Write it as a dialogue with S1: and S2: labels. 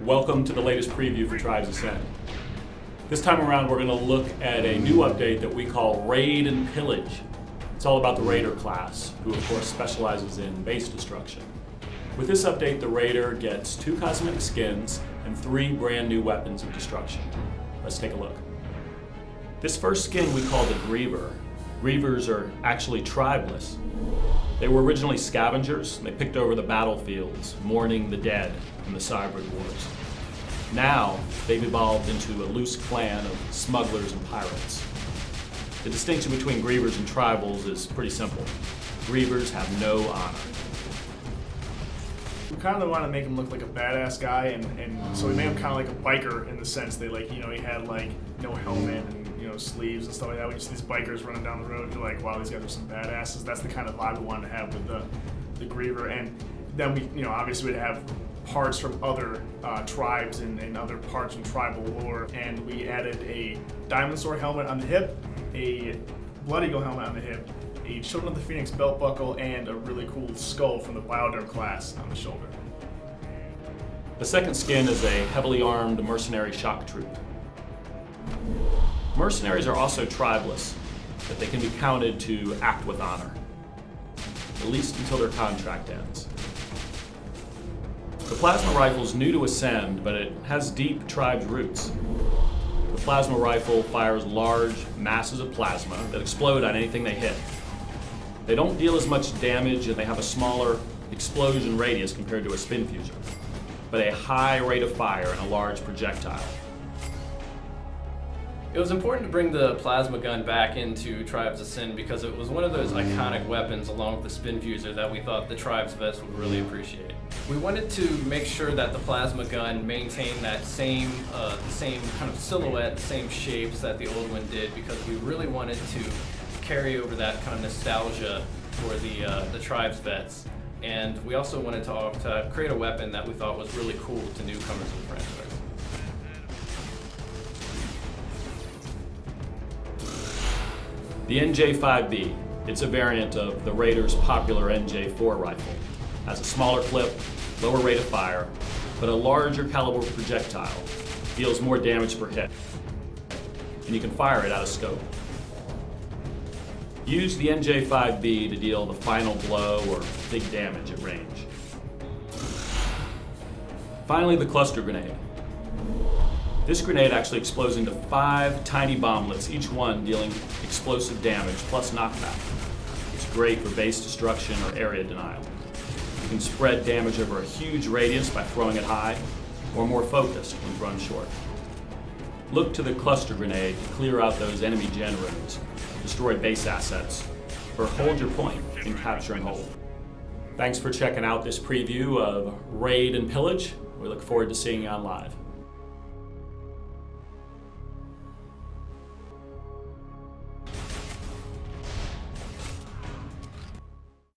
S1: Welcome to the latest preview for Tribes Ascend. This time around we're going to look at a new update that we call Raid and Pillage. It's all about the Raider class, who of course specializes in base destruction. With this update, the Raider gets 2 cosmetic skins and 3 brand new weapons of destruction. Let's take a look. This first skin we call the Griever. Grievers are actually tribeless. They were originally scavengers. They picked over the battlefields, mourning the dead in the Cybrid Wars. Now, they've evolved into a loose clan of smugglers and pirates. The distinction between Grievers and Tribals is pretty simple. Grievers have no honor.
S2: We kind of want to make him look like a badass guy, and so we made him kind of like a biker in the sense that, like, he had like no helmet and sleeves and stuff like that. When you see these bikers running down the road, you're like, wow, these guys are some badasses. That's the kind of vibe we wanted to have with the Griever. And then we, obviously we'd have parts from other tribes and other parts from tribal lore, and we added a Diamond Sword helmet on the hip, a Blood Eagle helmet on the hip, a Children of the Phoenix belt buckle, and a really cool skull from the Bioderm class on the shoulder.
S1: The second skin is a heavily armed mercenary shock troop. Mercenaries are also tribeless, but they can be counted to act with honor, at least until their contract ends. The plasma rifle is new to Ascend, but it has deep tribes roots. The plasma rifle fires large masses of plasma that explode on anything they hit. They don't deal as much damage, and they have a smaller explosion radius compared to a spin fuser, but a high rate of fire and a large projectile.
S3: It was important to bring the plasma gun back into Tribes Ascend because it was one of those iconic weapons along with the spin fuser that we thought the Tribes vets would really appreciate. We wanted to make sure that the plasma gun maintained that same kind of silhouette, same shapes that the old one did, because we really wanted to carry over that kind of nostalgia for the Tribes vets. And we also wanted to create a weapon that we thought was really cool to newcomers to the franchise.
S1: The NJ5B, it's a variant of the Raider's popular NJ4 rifle. Has a smaller clip, lower rate of fire, but a larger caliber projectile. Deals more damage per hit, and you can fire it out of scope. Use the NJ5B to deal the final blow or big damage at range. Finally, the cluster grenade. This grenade actually explodes into 5 tiny bomblets, each one dealing explosive damage plus knockback. It's great for base destruction or area denial. You can spread damage over a huge radius by throwing it high, or more focused when thrown short. Look to the cluster grenade to clear out those enemy gen rooms, destroy base assets, or hold your point in capture and hold. Thanks for checking out this preview of Raid and Pillage. We look forward to seeing you on live.